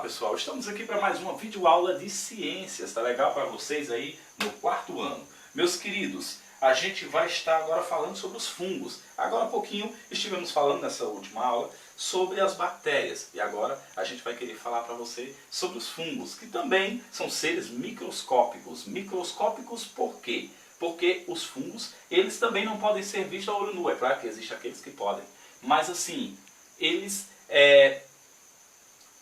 pessoal, estamos aqui para mais uma videoaula de ciências, tá legal para vocês aí no quarto ano. Meus queridos, a gente vai estar agora falando sobre os fungos. Agora há pouquinho estivemos falando nessa última aula sobre as bactérias e agora a gente vai querer falar para você sobre os fungos, que também são seres microscópicos. Microscópicos por quê? Porque os fungos, eles também não podem ser vistos a olho nu. É claro que existem aqueles que podem, mas assim, eles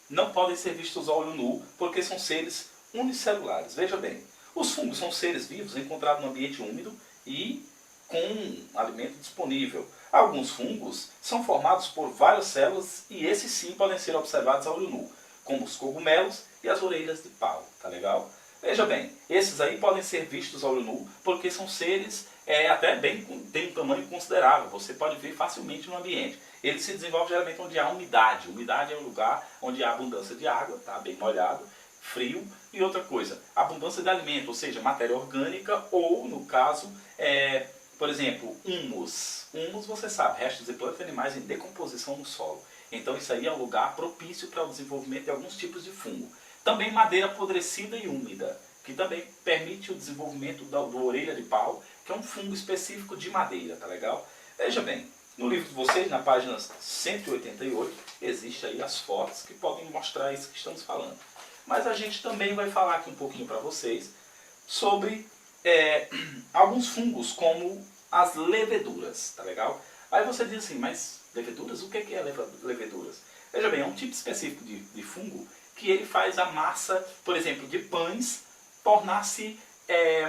não podem ser vistos a olho nu, porque são seres unicelulares. Veja bem, os fungos são seres vivos encontrados no ambiente úmido e com alimento disponível. Alguns fungos são formados por várias células e esses sim podem ser observados a olho nu, como os cogumelos e as orelhas de pau. Tá legal? Veja bem, esses aí podem ser vistos a olho nu porque são seres até têm um tamanho considerável. Você pode ver facilmente no ambiente. Ele se desenvolve geralmente onde há umidade. Umidade é um lugar onde há abundância de água, tá? Bem molhado, frio. E outra coisa, abundância de alimento, ou seja, matéria orgânica ou, no caso, por exemplo, humus. Humus, você sabe, restos de plantas e animais em decomposição no solo. Então isso aí é um lugar propício para o desenvolvimento de alguns tipos de fungo. Também madeira apodrecida e úmida, que também permite o desenvolvimento do orelha de pau, que é um fungo específico de madeira, tá legal? Veja bem, no livro de vocês, na página 188, existe aí as fotos que podem mostrar isso que estamos falando. Mas a gente também vai falar aqui um pouquinho para vocês sobre alguns fungos, como as leveduras, tá legal? Aí você diz assim, mas leveduras? O que é leveduras? Veja bem, é um tipo específico de fungo que ele faz a massa, por exemplo, de pães, tornar-se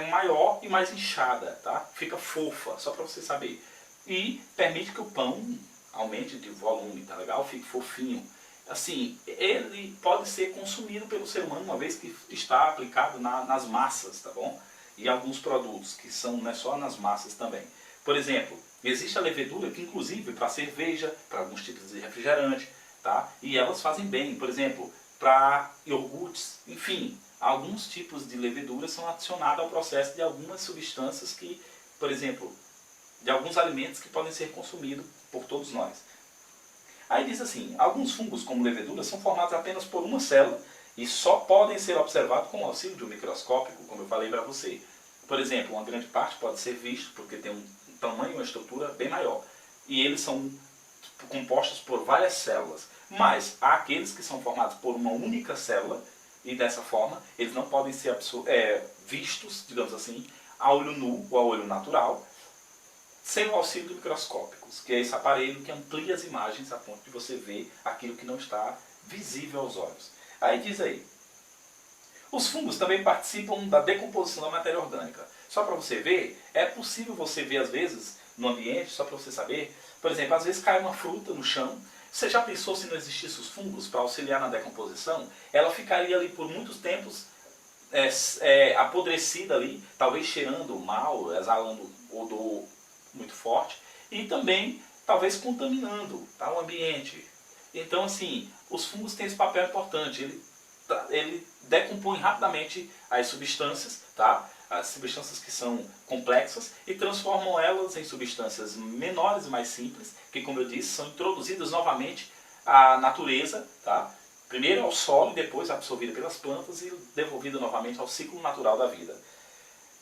maior e mais inchada, tá? Fica fofa, só para você saber. E permite que o pão aumente de volume, tá legal? Fique fofinho. Assim, ele pode ser consumido pelo ser humano uma vez que está aplicado nas massas, tá bom? E alguns produtos que são não é só nas massas também. Por exemplo, existe a levedura que inclusive para cerveja, para alguns tipos de refrigerante, tá? E elas fazem bem, por exemplo, para iogurtes, enfim, alguns tipos de leveduras são adicionadas ao processo de algumas substâncias que, por exemplo, de alguns alimentos que podem ser consumidos por todos nós. Aí diz assim, alguns fungos como leveduras são formados apenas por uma célula e só podem ser observados com o auxílio de um microscópio, como eu falei para você. Por exemplo, uma grande parte pode ser visto porque tem um tamanho e uma estrutura bem maior. E eles são compostos por várias células. Mas há aqueles que são formados por uma única célula e dessa forma eles não podem ser vistos, digamos assim, a olho nu ou a olho natural, sem o auxílio de microscópicos, que é esse aparelho que amplia as imagens a ponto de você ver aquilo que não está visível aos olhos. Aí diz aí, os fungos também participam da decomposição da matéria orgânica. Só para você ver, é possível você ver às vezes no ambiente, só para você saber, por exemplo, às vezes cai uma fruta no chão. Você já pensou se não existissem os fungos para auxiliar na decomposição? Ela ficaria ali por muitos tempos apodrecida ali, talvez cheirando mal, exalando odor muito forte e também talvez contaminando, tá, o ambiente. Então assim, os fungos têm esse papel importante, ele decompõe rapidamente as substâncias, tá? As substâncias que são complexas e transformam elas em substâncias menores e mais simples, que como eu disse, são introduzidas novamente à natureza, tá? Primeiro ao solo e depois absorvida pelas plantas e devolvida novamente ao ciclo natural da vida.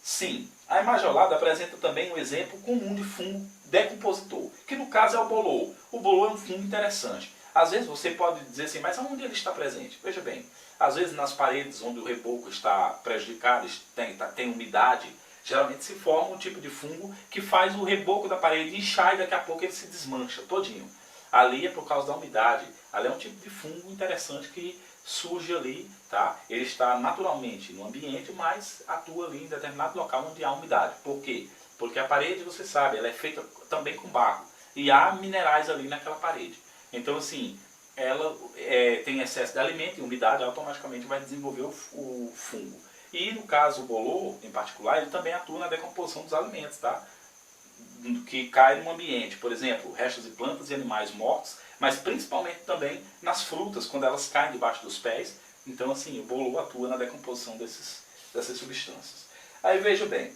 Sim, a emajolada apresenta também um exemplo comum de fungo decompositor, que no caso é o bolor. O bolor é um fungo interessante. Às vezes você pode dizer assim, mas aonde ele está presente? Veja bem, às vezes nas paredes onde o reboco está prejudicado, tem umidade, geralmente se forma um tipo de fungo que faz o reboco da parede inchar e daqui a pouco ele se desmancha todinho. Ali é por causa da umidade. Ali é um tipo de fungo interessante que surge ali, tá? Ele está naturalmente no ambiente, mas atua ali em determinado local onde há umidade. Por quê? Porque a parede, você sabe, ela é feita também com barro. E há minerais ali naquela parede. Então, assim, ela tem excesso de alimento e umidade, automaticamente vai desenvolver o fungo. E no caso, o bolor, em particular, ele também atua na decomposição dos alimentos, tá? Que cai no ambiente, por exemplo, restos de plantas e animais mortos, mas principalmente também nas frutas, quando elas caem debaixo dos pés. Então assim, o bolor atua na decomposição dessas substâncias. Aí veja bem,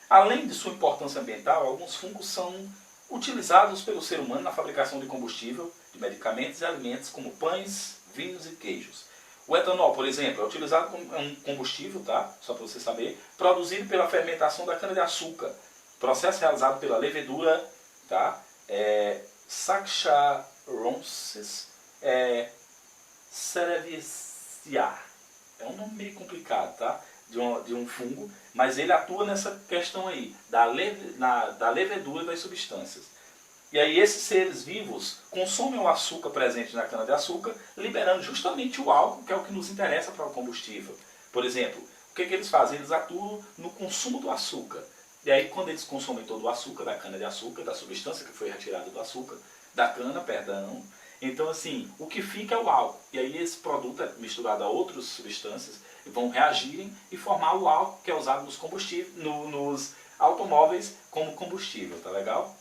além de sua importância ambiental, alguns fungos são utilizados pelo ser humano na fabricação de combustível, de medicamentos e alimentos como pães, vinhos e queijos. O etanol, por exemplo, é utilizado como um combustível, tá? Só para você saber, produzido pela fermentação da cana-de-açúcar. Processo realizado pela levedura, tá? Saccharomyces cerevisiae. É um nome meio complicado, tá? De um fungo, mas ele atua nessa questão aí, da levedura das substâncias. E aí esses seres vivos consomem o açúcar presente na cana-de-açúcar, liberando justamente o álcool, que é o que nos interessa para o combustível. Por exemplo, o que eles fazem? Eles atuam no consumo do açúcar. E aí quando eles consomem todo o açúcar da cana-de-açúcar, da substância que foi retirada do açúcar, da cana, perdão, então assim, o que fica é o álcool. E aí esse produto é misturado a outras substâncias e vão reagirem e formar o álcool que é usado nos combustíveis, nos automóveis como combustível, tá legal?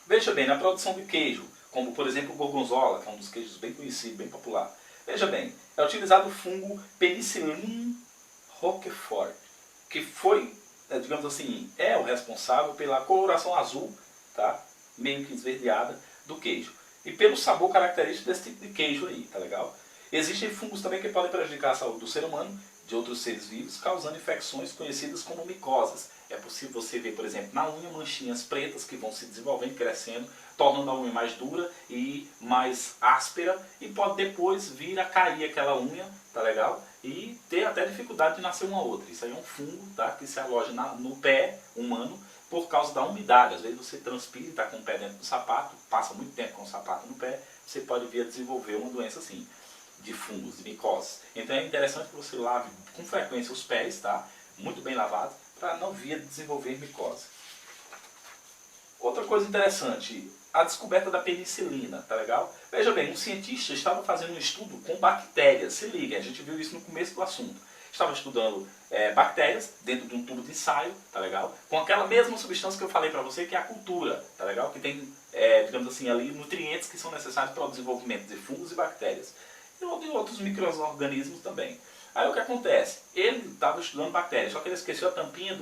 Veja bem, na produção de queijo, como por exemplo o gorgonzola, que é um dos queijos bem conhecido, bem popular. Veja bem, é utilizado o fungo Penicillium roquefort, que foi, digamos assim, é o responsável pela coloração azul, tá? Meio que esverdeada, do queijo. E pelo sabor característico desse tipo de queijo aí, tá legal? Existem fungos também que podem prejudicar a saúde do ser humano, de outros seres vivos, causando infecções conhecidas como micoses. É possível você ver, por exemplo, na unha manchinhas pretas que vão se desenvolvendo, crescendo, tornando a unha mais dura e mais áspera, e pode depois vir a cair aquela unha, tá legal? E ter até dificuldade de nascer uma outra. Isso aí é um fungo, tá? Que se aloja no pé humano por causa da umidade. Às vezes você transpira e está com o pé dentro do sapato, passa muito tempo com o sapato no pé, você pode vir a desenvolver uma doença assim, de fungos, de micoses. Então é interessante que você lave com frequência os pés, tá? Muito bem lavados, para não vir a desenvolver micose. Outra coisa interessante, a descoberta da penicilina, tá legal? Veja bem, um cientista estava fazendo um estudo com bactérias, se liga, a gente viu isso no começo do assunto. Estava estudando bactérias dentro de um tubo de ensaio, tá legal? Com aquela mesma substância que eu falei para você, que é a cultura, tá legal? Que tem, digamos assim, ali nutrientes que são necessários para o desenvolvimento de fungos e bactérias. E outros micro-organismos também. Aí o que acontece? Ele estava estudando bactérias, só que ele esqueceu a tampinha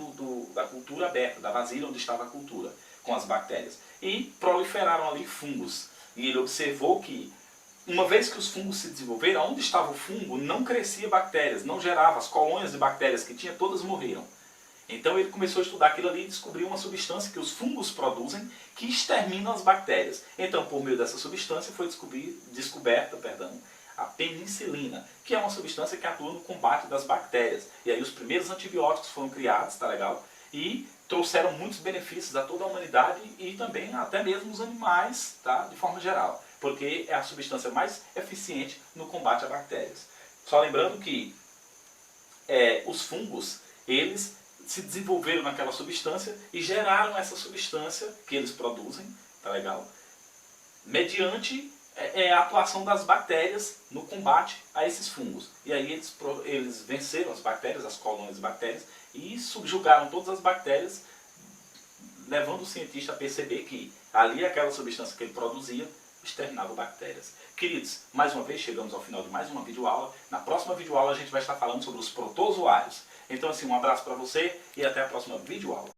da cultura aberta, da vasilha onde estava a cultura, com as bactérias. E proliferaram ali fungos. E ele observou que, uma vez que os fungos se desenvolveram, onde estava o fungo não crescia bactérias, não gerava, as colônias de bactérias que tinha, todas morreram. Então ele começou a estudar aquilo ali e descobriu uma substância que os fungos produzem que exterminam as bactérias. Então, por meio dessa substância, foi descoberta a penicilina, que é uma substância que atua no combate das bactérias. E aí os primeiros antibióticos foram criados, tá legal? E trouxeram muitos benefícios a toda a humanidade e também até mesmo os animais, tá? De forma geral. Porque é a substância mais eficiente no combate a bactérias. Só lembrando que os fungos, eles se desenvolveram naquela substância e geraram essa substância que eles produzem, tá legal? Mediante a atuação das bactérias no combate a esses fungos. E aí eles venceram as bactérias, as colônias de bactérias, e subjugaram todas as bactérias, levando o cientista a perceber que ali aquela substância que ele produzia exterminava bactérias. Queridos, mais uma vez chegamos ao final de mais uma videoaula. Na próxima videoaula a gente vai estar falando sobre os protozoários. Então assim, um abraço para você e até a próxima videoaula.